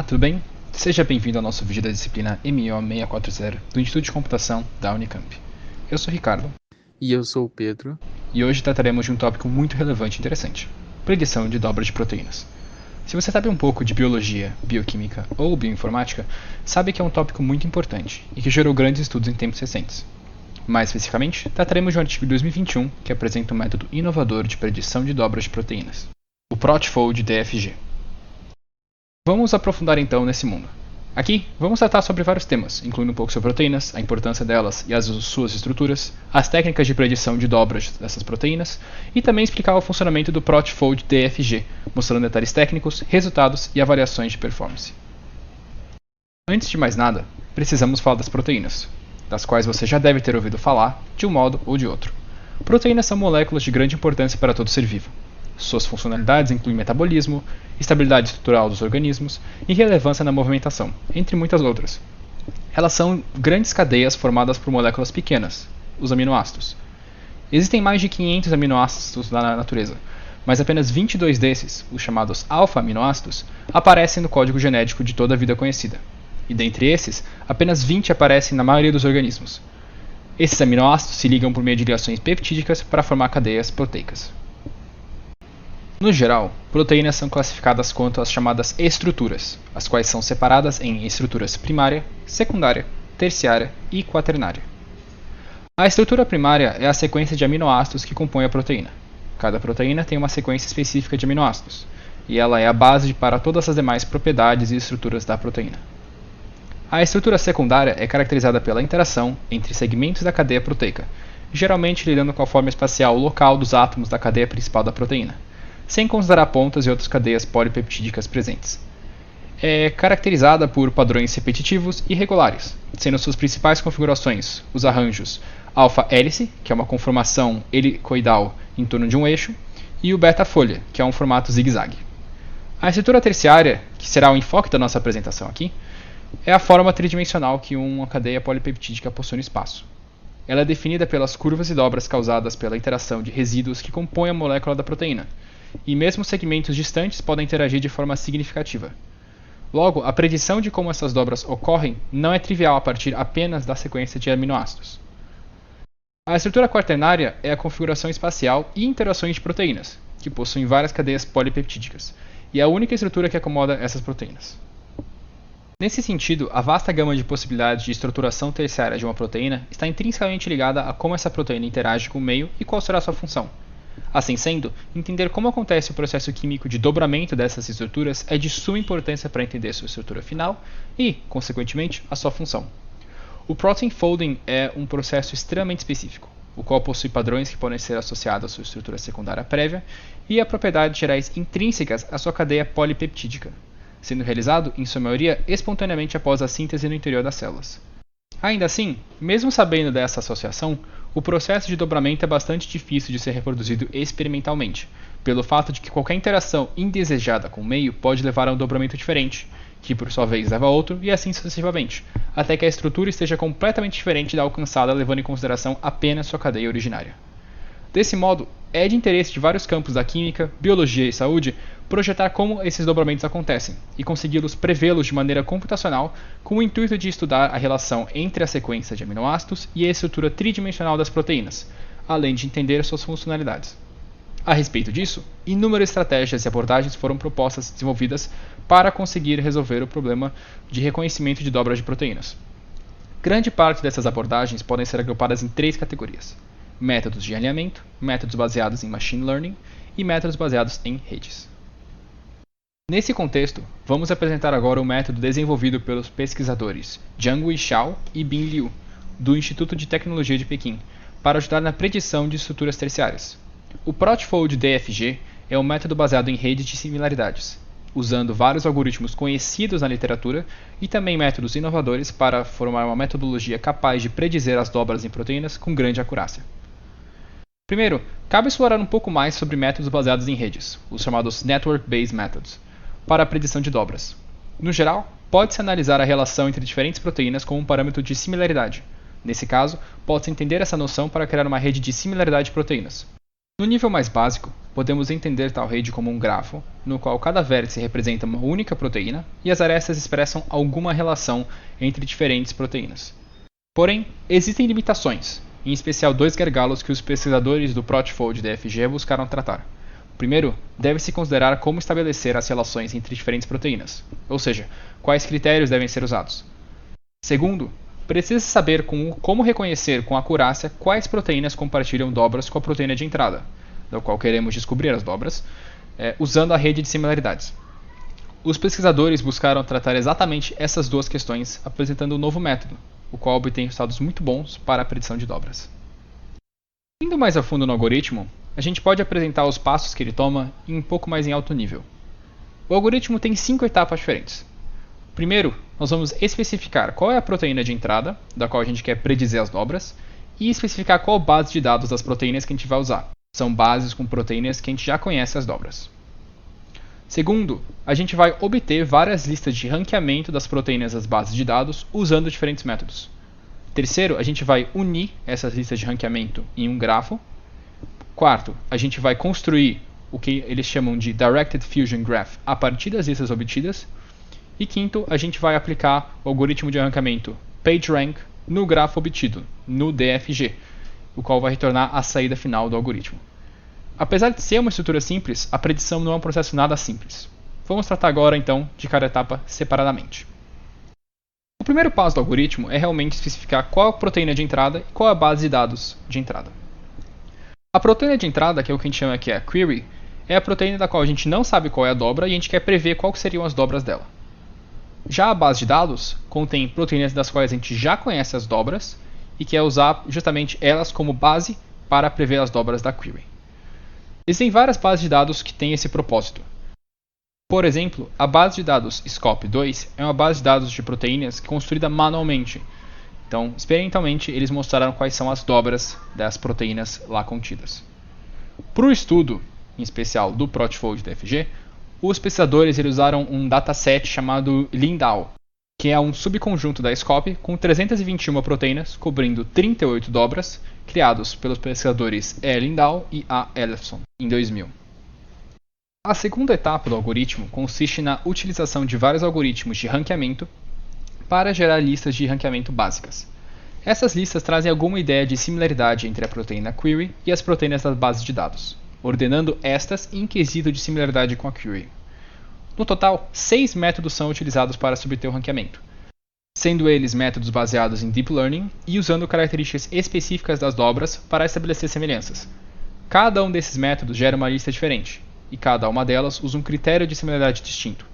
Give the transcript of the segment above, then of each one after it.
tudo bem? Seja bem-vindo ao nosso vídeo da disciplina MO 640 do Instituto de Computação da Unicamp. Eu sou o Ricardo. E eu sou o Pedro. E hoje trataremos de um tópico muito relevante e interessante: predição de dobras de proteínas. Se você sabe um pouco de biologia, bioquímica ou bioinformática, sabe que é um tópico muito importante e que gerou grandes estudos em tempos recentes. Mais especificamente, trataremos de um artigo de 2021 que apresenta um método inovador de predição de dobras de proteínas, o Protfold DFG. Vamos aprofundar então nesse mundo. Aqui, vamos tratar sobre vários temas, incluindo um pouco sobre proteínas, a importância delas e as suas estruturas, as técnicas de predição de dobras dessas proteínas, e também explicar o funcionamento do Protfold DFG, mostrando detalhes técnicos, resultados e avaliações de performance. Antes de mais nada, precisamos falar das proteínas, das quais você já deve ter ouvido falar, de um modo ou de outro. Proteínas são moléculas de grande importância para todo ser vivo. Suas funcionalidades incluem metabolismo, estabilidade estrutural dos organismos e relevância na movimentação, entre muitas outras. Elas são grandes cadeias formadas por moléculas pequenas, os aminoácidos. Existem mais de 500 aminoácidos na natureza, mas apenas 22 desses, os chamados alfa-aminoácidos, aparecem no código genético de toda a vida conhecida. E dentre esses, apenas 20 aparecem na maioria dos organismos. Esses aminoácidos se ligam por meio de ligações peptídicas para formar cadeias proteicas. No geral, proteínas são classificadas quanto às chamadas estruturas, as quais são separadas em estruturas primária, secundária, terciária e quaternária. A estrutura primária é a sequência de aminoácidos que compõe a proteína. Cada proteína tem uma sequência específica de aminoácidos, e ela é a base para todas as demais propriedades e estruturas da proteína. A estrutura secundária é caracterizada pela interação entre segmentos da cadeia proteica, geralmente lidando com a forma espacial local dos átomos da cadeia principal da proteína, sem considerar pontas e outras cadeias polipeptídicas presentes. É caracterizada por padrões repetitivos e regulares, sendo suas principais configurações os arranjos alfa-hélice, que é uma conformação helicoidal em torno de um eixo, e o beta-folha, que é um formato zigue-zague. A estrutura terciária, que será o enfoque da nossa apresentação aqui, é a forma tridimensional que uma cadeia polipeptídica possui no espaço. Ela é definida pelas curvas e dobras causadas pela interação de resíduos que compõem a molécula da proteína, e mesmo segmentos distantes podem interagir de forma significativa. Logo, a predição de como essas dobras ocorrem não é trivial a partir apenas da sequência de aminoácidos. A estrutura quaternária é a configuração espacial e interações de proteínas, que possuem várias cadeias polipeptídicas, e é a única estrutura que acomoda essas proteínas. Nesse sentido, a vasta gama de possibilidades de estruturação terciária de uma proteína está intrinsecamente ligada a como essa proteína interage com o meio e qual será sua função. Assim sendo, entender como acontece o processo químico de dobramento dessas estruturas é de suma importância para entender sua estrutura final e, consequentemente, a sua função. O protein folding é um processo extremamente específico, o qual possui padrões que podem ser associados à sua estrutura secundária prévia e a propriedades gerais intrínsecas à sua cadeia polipeptídica, sendo realizado, em sua maioria, espontaneamente após a síntese no interior das células. Ainda assim, mesmo sabendo dessa associação, o processo de dobramento é bastante difícil de ser reproduzido experimentalmente, pelo fato de que qualquer interação indesejada com o meio pode levar a um dobramento diferente, que por sua vez leva a outro e assim sucessivamente, até que a estrutura esteja completamente diferente da alcançada levando em consideração apenas sua cadeia originária. Desse modo, é de interesse de vários campos da química, biologia e saúde projetar como esses dobramentos acontecem e consegui-los prevê-los de maneira computacional com o intuito de estudar a relação entre a sequência de aminoácidos e a estrutura tridimensional das proteínas, além de entender suas funcionalidades. A respeito disso, inúmeras estratégias e abordagens foram propostas e desenvolvidas para conseguir resolver o problema de reconhecimento de dobras de proteínas. Grande parte dessas abordagens podem ser agrupadas em 3 categorias: métodos de alinhamento, métodos baseados em machine learning e métodos baseados em redes. Nesse contexto, vamos apresentar agora o método desenvolvido pelos pesquisadores Jiangui Xiao e Bin Liu, do Instituto de Tecnologia de Pequim, para ajudar na predição de estruturas terciárias. O Protfold DFG é um método baseado em redes de similaridades, usando vários algoritmos conhecidos na literatura e também métodos inovadores para formar uma metodologia capaz de predizer as dobras em proteínas com grande acurácia. Primeiro, cabe explorar um pouco mais sobre métodos baseados em redes, os chamados Network-Based Methods, para a predição de dobras. No geral, pode-se analisar a relação entre diferentes proteínas com um parâmetro de similaridade. Nesse caso, pode-se entender essa noção para criar uma rede de similaridade de proteínas. No nível mais básico, podemos entender tal rede como um grafo, no qual cada vértice representa uma única proteína e as arestas expressam alguma relação entre diferentes proteínas. Porém, existem limitações, em especial dois gargalos que os pesquisadores do Protfold DFG buscaram tratar. O primeiro, deve-se considerar como estabelecer as relações entre diferentes proteínas, ou seja, quais critérios devem ser usados. Segundo, precisa-se saber como reconhecer com acurácia quais proteínas compartilham dobras com a proteína de entrada, da qual queremos descobrir as dobras, usando a rede de similaridades. Os pesquisadores buscaram tratar exatamente essas duas questões, apresentando um novo método, o qual obtém resultados muito bons para a predição de dobras. Indo mais a fundo no algoritmo, a gente pode apresentar os passos que ele toma um pouco mais em alto nível. O algoritmo tem 5 etapas diferentes. Primeiro, nós vamos especificar qual é a proteína de entrada, da qual a gente quer predizer as dobras, e especificar qual base de dados das proteínas que a gente vai usar. São bases com proteínas que a gente já conhece as dobras. Segundo, a gente vai obter várias listas de ranqueamento das proteínas das bases de dados usando diferentes métodos. Terceiro, a gente vai unir essas listas de ranqueamento em um grafo. Quarto, a gente vai construir o que eles chamam de Directed Fusion Graph a partir das listas obtidas. E quinto, a gente vai aplicar o algoritmo de ranqueamento PageRank no grafo obtido, no DFG, o qual vai retornar a saída final do algoritmo. Apesar de ser uma estrutura simples, a predição não é um processo nada simples. Vamos tratar agora, então, de cada etapa separadamente. O primeiro passo do algoritmo é realmente especificar qual a proteína de entrada e qual a base de dados de entrada. A proteína de entrada, que é o que a gente chama aqui a query, é a proteína da qual a gente não sabe qual é a dobra e a gente quer prever quais seriam as dobras dela. Já a base de dados contém proteínas das quais a gente já conhece as dobras e quer usar justamente elas como base para prever as dobras da query. Existem várias bases de dados que têm esse propósito. Por exemplo, a base de dados SCOP2 é uma base de dados de proteínas construída manualmente. Então, experimentalmente, eles mostraram quais são as dobras das proteínas lá contidas. Para o estudo, em especial do Protfold DFG, os pesquisadores usaram um dataset chamado Lindau, que é um subconjunto da SCOP com 321 proteínas, cobrindo 38 dobras, criados pelos pesquisadores E. Lindau e A. Ellefson, em 2000. A segunda etapa do algoritmo consiste na utilização de vários algoritmos de ranqueamento para gerar listas de ranqueamento básicas. Essas listas trazem alguma ideia de similaridade entre a proteína query e as proteínas das bases de dados, ordenando estas em quesito de similaridade com a query. No total, 6 métodos são utilizados para subter o ranqueamento, sendo eles métodos baseados em Deep Learning e usando características específicas das dobras para estabelecer semelhanças. Cada um desses métodos gera uma lista diferente, e cada uma delas usa um critério de similaridade distinto.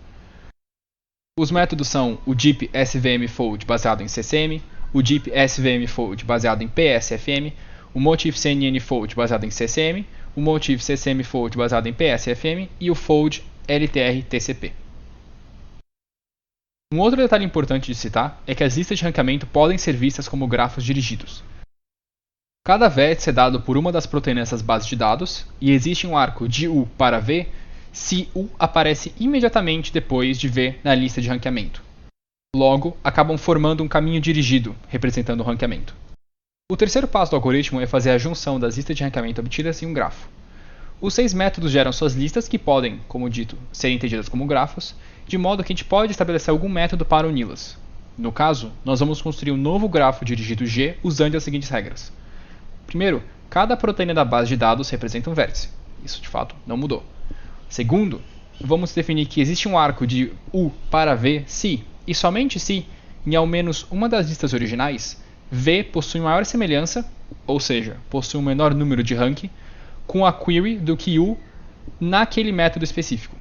Os métodos são o Deep SVM Fold baseado em CCM, o Deep SVM Fold baseado em PSFM, o Motif CNN Fold baseado em CCM, o Motif CCM Fold baseado em PSFM e o Fold LTR-TCP. Um outro detalhe importante de citar é que as listas de ranqueamento podem ser vistas como grafos dirigidos. Cada vértice é dado por uma das proteínas das bases de dados e existe um arco de U para V se U aparece imediatamente depois de V na lista de ranqueamento. Logo, acabam formando um caminho dirigido, representando o ranqueamento. O terceiro passo do algoritmo é fazer a junção das listas de ranqueamento obtidas em um grafo. Os 6 métodos geram suas listas que podem, como dito, ser entendidas como grafos, de modo que a gente pode estabelecer algum método para uni-las. No caso, nós vamos construir um novo grafo dirigido G usando as seguintes regras. Primeiro, cada proteína da base de dados representa um vértice. Isso, de fato, não mudou. Segundo, vamos definir que existe um arco de U para V se, e somente se, em ao menos uma das listas originais, V possui maior semelhança, ou seja, possui um menor número de rank, com a query do que U naquele método específico.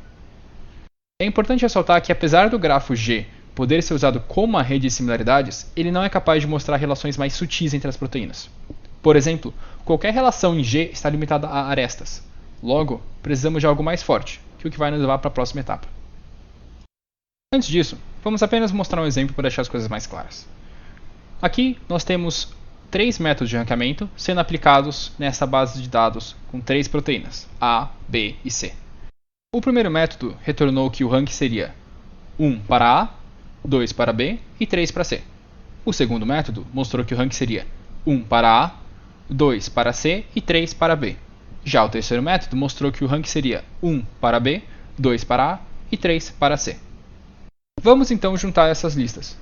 É importante ressaltar que apesar do grafo G poder ser usado como uma rede de similaridades, ele não é capaz de mostrar relações mais sutis entre as proteínas. Por exemplo, qualquer relação em G está limitada a arestas. Logo, precisamos de algo mais forte, que é o que vai nos levar para a próxima etapa. Antes disso, vamos apenas mostrar um exemplo para deixar as coisas mais claras. Aqui nós temos 3 métodos de ranqueamento sendo aplicados nessa base de dados com 3 proteínas, A, B e C. O primeiro método retornou que o rank seria 1 para A, 2 para B e 3 para C. O segundo método mostrou que o rank seria 1 para A, 2 para C e 3 para B. Já o terceiro método mostrou que o rank seria 1 para B, 2 para A e 3 para C. Vamos então juntar essas listas.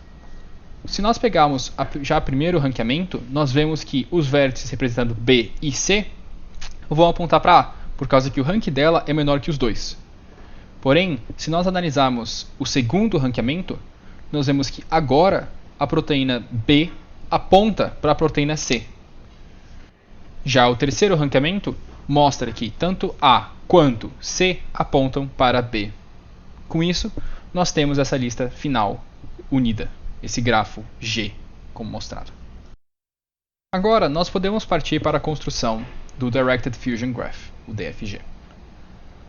Se nós pegarmos já o primeiro ranqueamento, nós vemos que os vértices representando B e C vão apontar para A, por causa que o rank dela é menor que os dois. Porém, se nós analisarmos o segundo ranqueamento, nós vemos que agora a proteína B aponta para a proteína C. Já o terceiro ranqueamento mostra que tanto A quanto C apontam para B. Com isso, nós temos essa lista final unida, esse grafo G, como mostrado. Agora, nós podemos partir para a construção do Directed Fusion Graph, o DFG.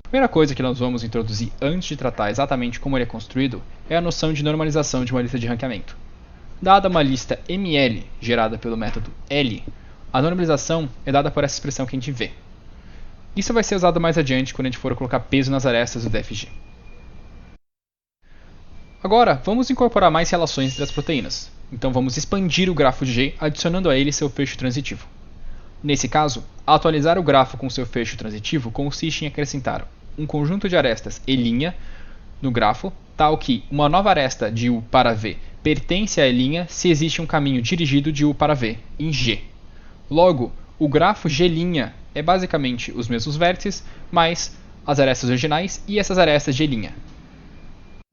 A primeira coisa que nós vamos introduzir antes de tratar exatamente como ele é construído é a noção de normalização de uma lista de ranqueamento. Dada uma lista ML gerada pelo método L, a normalização é dada por essa expressão que a gente vê. Isso vai ser usado mais adiante quando a gente for colocar peso nas arestas do DFG. Agora, vamos incorporar mais relações entre as proteínas. Então vamos expandir o grafo de G adicionando a ele seu fecho transitivo. Nesse caso, atualizar o grafo com seu fecho transitivo consiste em acrescentar um conjunto de arestas E' no grafo, tal que uma nova aresta de U para V pertence a E' se existe um caminho dirigido de U para V em G. Logo, o grafo G' é basicamente os mesmos vértices, mais as arestas originais e essas arestas de E'.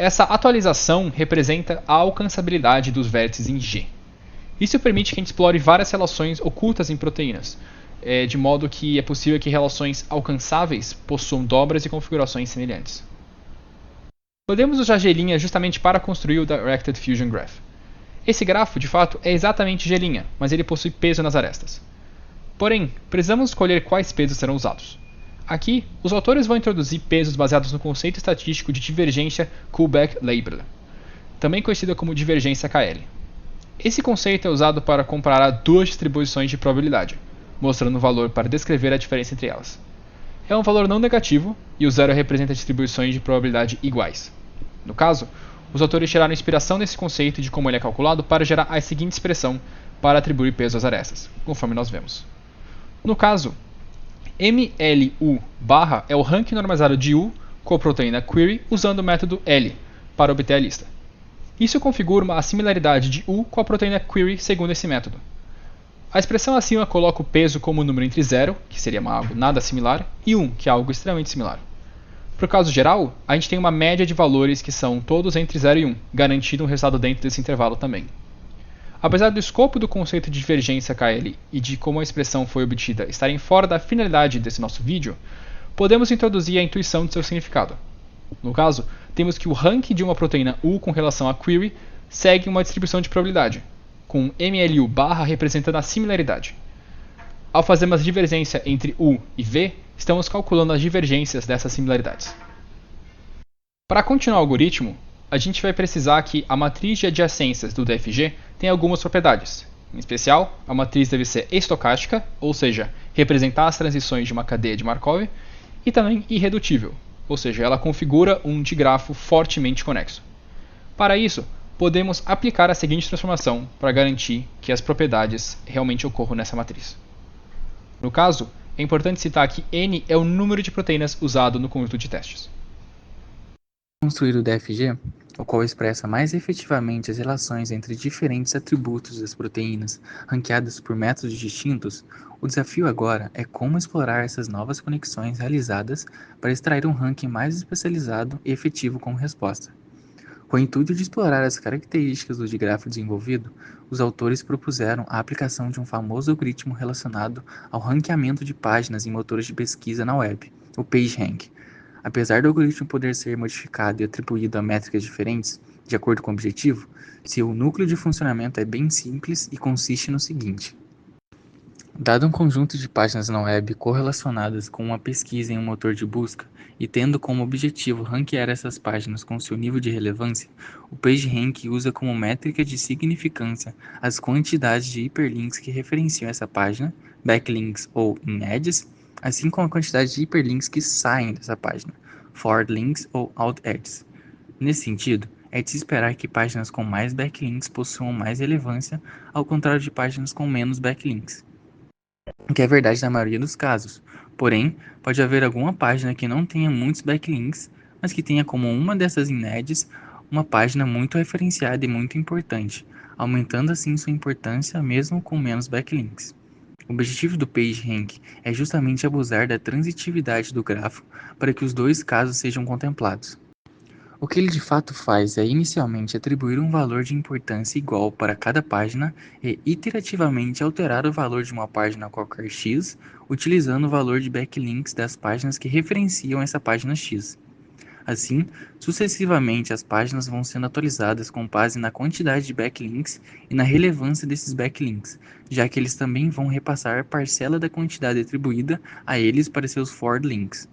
Essa atualização representa a alcançabilidade dos vértices em G. Isso permite que a gente explore várias relações ocultas em proteínas, de modo que é possível que relações alcançáveis possuam dobras e configurações semelhantes. Podemos usar G' justamente para construir o Directed Fusion Graph. Esse grafo, de fato, é exatamente G', mas ele possui peso nas arestas. Porém, precisamos escolher quais pesos serão usados. Aqui, os autores vão introduzir pesos baseados no conceito estatístico de divergência Kullback-Leibler, também conhecida como divergência KL. Esse conceito é usado para comparar duas distribuições de probabilidade, mostrando o valor para descrever a diferença entre elas. É um valor não negativo e o zero representa distribuições de probabilidade iguais. No caso, os autores tiraram inspiração desse conceito e de como ele é calculado para gerar a seguinte expressão para atribuir peso às arestas, conforme nós vemos. No caso, MLU barra é o ranking normalizado de U com a proteína query usando o método L para obter a lista. Isso configura uma similaridade de U com a proteína query segundo esse método. A expressão acima coloca o peso como um número entre 0, que seria algo nada similar, e 1, que é algo extremamente similar. Para o caso geral, a gente tem uma média de valores que são todos entre 0 e 1, garantindo um resultado dentro desse intervalo também. Apesar do escopo do conceito de divergência KL e de como a expressão foi obtida estarem fora da finalidade desse nosso vídeo, podemos introduzir a intuição de seu significado. No caso, temos que o rank de uma proteína U com relação à query segue uma distribuição de probabilidade, com MLU barra representando a similaridade. Ao fazermos a divergência entre U e V, estamos calculando as divergências dessas similaridades. Para continuar o algoritmo, a gente vai precisar que a matriz de adjacências do DFG tenha algumas propriedades. Em especial, a matriz deve ser estocástica, ou seja, representar as transições de uma cadeia de Markov, e também irredutível, ou seja, ela configura um digrafo fortemente conexo. Para isso, podemos aplicar a seguinte transformação para garantir que as propriedades realmente ocorram nessa matriz. No caso, é importante citar que N é o número de proteínas usado no conjunto de testes. Construir o DFG, o qual expressa mais efetivamente as relações entre diferentes atributos das proteínas ranqueadas por métodos distintos, o desafio agora é como explorar essas novas conexões realizadas para extrair um ranking mais especializado e efetivo como resposta. Com o intuito de explorar as características do digrafo desenvolvido, os autores propuseram a aplicação de um famoso algoritmo relacionado ao ranqueamento de páginas em motores de pesquisa na web, o PageRank. Apesar do algoritmo poder ser modificado e atribuído a métricas diferentes, de acordo com o objetivo, seu núcleo de funcionamento é bem simples e consiste no seguinte. Dado um conjunto de páginas na web correlacionadas com uma pesquisa em um motor de busca e tendo como objetivo ranquear essas páginas com seu nível de relevância, o PageRank usa como métrica de significância as quantidades de hiperlinks que referenciam essa página, backlinks ou in-edges, assim como a quantidade de hiperlinks que saem dessa página, forward links ou out-edges. Nesse sentido, é de se esperar que páginas com mais backlinks possuam mais relevância, ao contrário de páginas com menos backlinks. o que é verdade na maioria dos casos. Porém, pode haver alguma página que não tenha muitos backlinks, mas que tenha como uma dessas INEDs uma página muito referenciada e muito importante, aumentando assim sua importância mesmo com menos backlinks. O objetivo do PageRank é justamente abusar da transitividade do grafo para que os dois casos sejam contemplados. O que ele de fato faz é inicialmente atribuir um valor de importância igual para cada página e iterativamente alterar o valor de uma página qualquer X, utilizando o valor de backlinks das páginas que referenciam essa página X. Assim, sucessivamente as páginas vão sendo atualizadas com base na quantidade de backlinks e na relevância desses backlinks, já que eles também vão repassar parcela da quantidade atribuída a eles para seus forward links.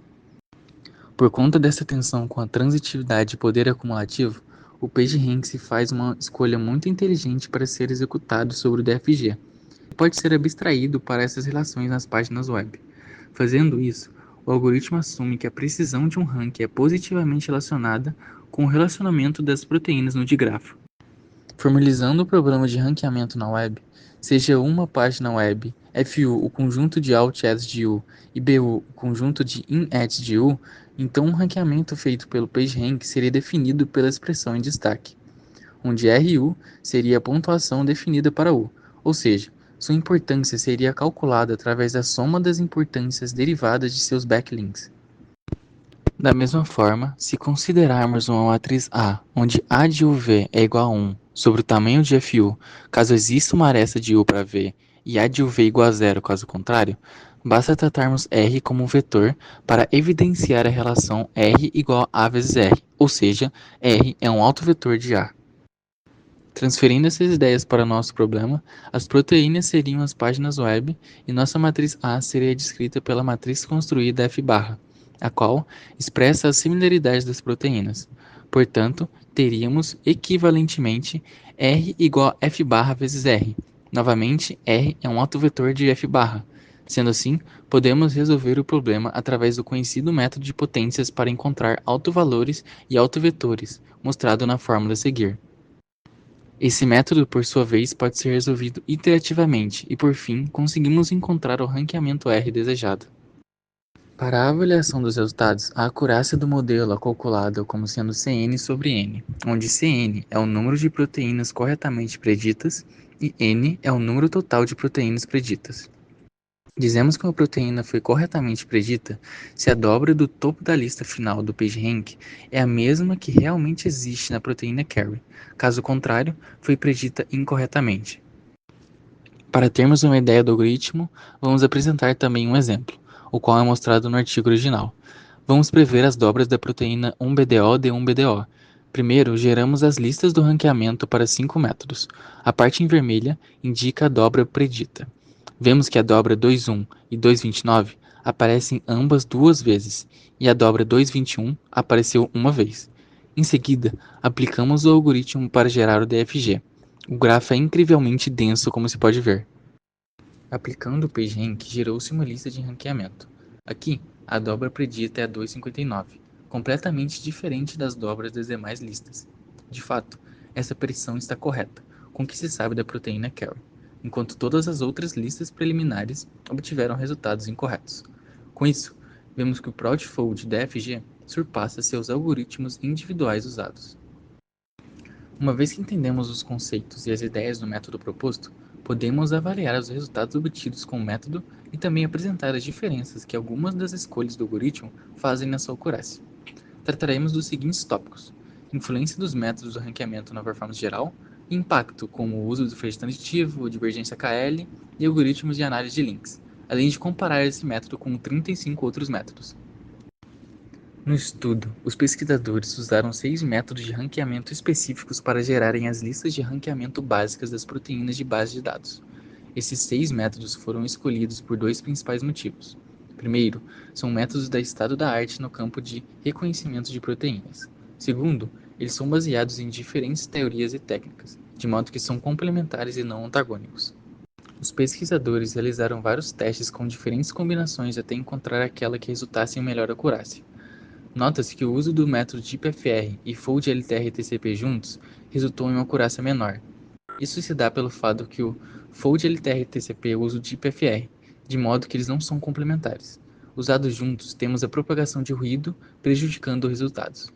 Por conta dessa tensão com a transitividade e poder acumulativo, o PageRank se faz uma escolha muito inteligente para ser executado sobre o DFG. Pode ser abstraído para essas relações nas páginas web. Fazendo isso, o algoritmo assume que a precisão de um rank é positivamente relacionada com o relacionamento das proteínas no digrafo. Formalizando o problema de ranqueamento na web, seja uma página web, FU o conjunto de alt-ads de U e BU o conjunto de in-ads de U, então um ranqueamento feito pelo PageRank seria definido pela expressão em destaque, onde RU seria a pontuação definida para U, ou seja, sua importância seria calculada através da soma das importâncias derivadas de seus backlinks. Da mesma forma, se considerarmos uma matriz A, onde A de UV é igual a 1 sobre o tamanho de FU, caso exista uma aresta de U para V, e A de UV igual a 0 caso contrário, basta tratarmos R como um vetor para evidenciar a relação R igual a vezes R, ou seja, R é um autovetor de A. Transferindo essas ideias para nosso problema, as proteínas seriam as páginas web e nossa matriz A seria descrita pela matriz construída F barra, a qual expressa as similaridades das proteínas. Portanto, teríamos equivalentemente R igual a F barra vezes R. Novamente, R é um autovetor de F barra. Sendo assim, podemos resolver o problema através do conhecido método de potências para encontrar autovalores e autovetores, mostrado na fórmula a seguir. Esse método, por sua vez, pode ser resolvido iterativamente e, por fim, conseguimos encontrar o ranqueamento R desejado. Para a avaliação dos resultados, a acurácia do modelo é calculada como sendo Cn sobre N, onde Cn é o número de proteínas corretamente preditas e N é o número total de proteínas preditas. Dizemos que uma proteína foi corretamente predita se a dobra do topo da lista final do PageRank é a mesma que realmente existe na proteína carry. Caso contrário, foi predita incorretamente. Para termos uma ideia do algoritmo, vamos apresentar também um exemplo, o qual é mostrado no artigo original. Vamos prever as dobras da proteína 1BDO de 1BDO. Primeiro, geramos as listas do ranqueamento para 5 métodos. A parte em vermelha indica a dobra predita. Vemos que a dobra 2.1 e 2.29 aparecem ambas duas vezes, e a dobra 2.21 apareceu uma vez. Em seguida, aplicamos o algoritmo para gerar o DFG. O grafo é incrivelmente denso, como se pode ver. Aplicando o PageRank, gerou-se uma lista de ranqueamento. Aqui, a dobra predita é a 2.59, completamente diferente das dobras das demais listas. De fato, essa predição está correta, com o que se sabe da proteína carry, enquanto todas as outras listas preliminares obtiveram resultados incorretos. Com isso, vemos que o Proudfold DFG surpassa seus algoritmos individuais usados. Uma vez que entendemos os conceitos e as ideias do método proposto, podemos avaliar os resultados obtidos com o método e também apresentar as diferenças que algumas das escolhas do algoritmo fazem na sua acurácia. Trataremos dos seguintes tópicos: influência dos métodos do ranqueamento na performance geral, impacto como o uso do fecho transitivo, divergência KL e algoritmos de análise de links, além de comparar esse método com 35 outros métodos. No estudo, os pesquisadores usaram 6 métodos de ranqueamento específicos para gerarem as listas de ranqueamento básicas das proteínas de base de dados. Esses 6 métodos foram escolhidos por 2 principais motivos. Primeiro, são métodos da estado da arte no campo de reconhecimento de proteínas. Segundo, eles são baseados em diferentes teorias e técnicas, de modo que são complementares e não antagônicos. Os pesquisadores realizaram vários testes com diferentes combinações até encontrar aquela que resultasse em melhor acurácia. Nota-se que o uso do método DeepFR e FoldLTR-TCP juntos resultou em uma acurácia menor. Isso se dá pelo fato que o FoldLTR-TCP usa o DeepFR, de modo que eles não são complementares. Usados juntos, temos a propagação de ruído prejudicando os resultados.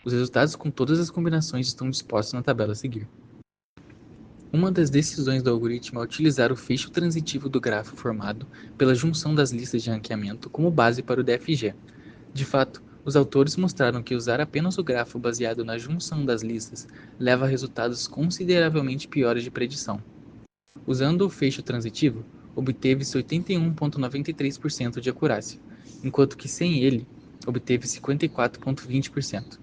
Os resultados com todas as combinações estão dispostos na tabela a seguir. Uma das decisões do algoritmo é utilizar o fecho transitivo do grafo formado pela junção das listas de ranqueamento como base para o DFG. De fato, os autores mostraram que usar apenas o grafo baseado na junção das listas leva a resultados consideravelmente piores de predição. Usando o fecho transitivo, obteve-se 81,93% de acurácia, enquanto que sem ele, obteve 54,20%.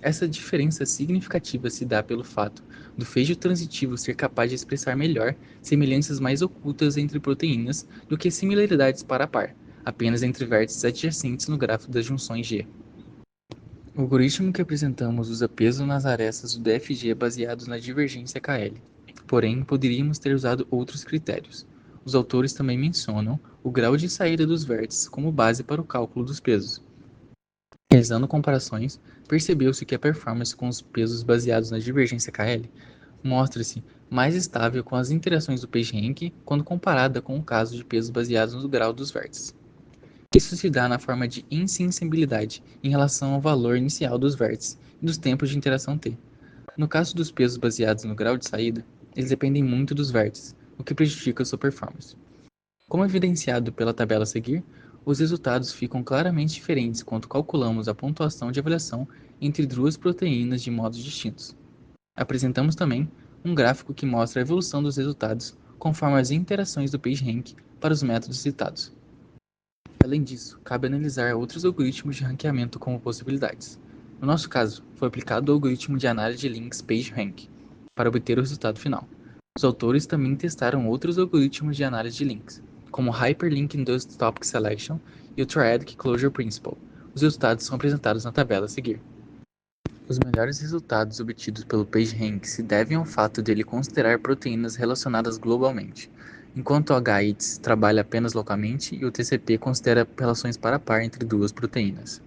Essa diferença significativa se dá pelo fato do fecho transitivo ser capaz de expressar melhor semelhanças mais ocultas entre proteínas do que similaridades par a par, apenas entre vértices adjacentes no grafo das junções G. O algoritmo que apresentamos usa peso nas arestas do DFG baseados na divergência KL. Porém, poderíamos ter usado outros critérios. Os autores também mencionam o grau de saída dos vértices como base para o cálculo dos pesos. Realizando comparações, percebeu-se que a performance com os pesos baseados na divergência KL mostra-se mais estável com as interações do PageRank quando comparada com o caso de pesos baseados no grau dos vértices. Isso se dá na forma de insensibilidade em relação ao valor inicial dos vértices e dos tempos de interação T. No caso dos pesos baseados no grau de saída, eles dependem muito dos vértices, o que prejudica sua performance. Como evidenciado pela tabela a seguir, os resultados ficam claramente diferentes quando calculamos a pontuação de avaliação entre duas proteínas de modos distintos. Apresentamos também um gráfico que mostra a evolução dos resultados conforme as interações do PageRank para os métodos citados. Além disso, cabe analisar outros algoritmos de ranqueamento como possibilidades. No nosso caso, foi aplicado o algoritmo de análise de links PageRank para obter o resultado final. Os autores também testaram outros algoritmos de análise de links, como Hyperlink Induced Topic Selection e o Triadic Closure Principle. Os resultados são apresentados na tabela a seguir. Os melhores resultados obtidos pelo PageRank se devem ao fato de ele considerar proteínas relacionadas globalmente, enquanto o HITS trabalha apenas localmente e o TCP considera relações par a par entre duas proteínas.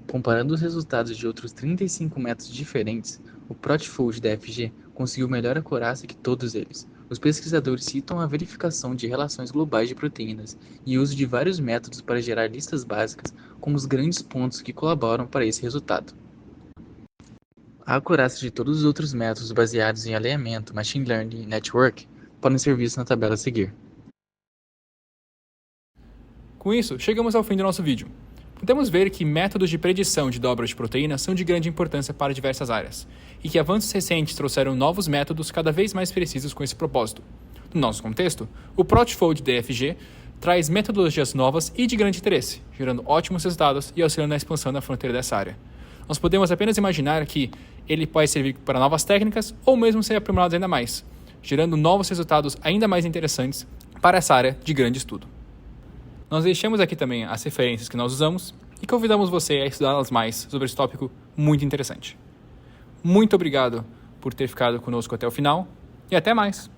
Comparando os resultados de outros 35 métodos diferentes, o Protfold DFG conseguiu melhor acurácia que todos eles. Os pesquisadores citam a verificação de relações globais de proteínas e o uso de vários métodos para gerar listas básicas como os grandes pontos que colaboram para esse resultado. A acurácia de todos os outros métodos baseados em alinhamento, machine learning e network podem ser vistos na tabela a seguir. Com isso, chegamos ao fim do nosso vídeo. Podemos ver que métodos de predição de dobra de proteínas são de grande importância para diversas áreas, e que avanços recentes trouxeram novos métodos cada vez mais precisos com esse propósito. No nosso contexto, o Protfold DFG traz metodologias novas e de grande interesse, gerando ótimos resultados e auxiliando na expansão da fronteira dessa área. Nós podemos apenas imaginar que ele pode servir para novas técnicas ou mesmo ser aprimorado ainda mais, gerando novos resultados ainda mais interessantes para essa área de grande estudo. Nós deixamos aqui também as referências que nós usamos e convidamos você a estudá-las mais sobre esse tópico muito interessante. Muito obrigado por ter ficado conosco até o final e até mais!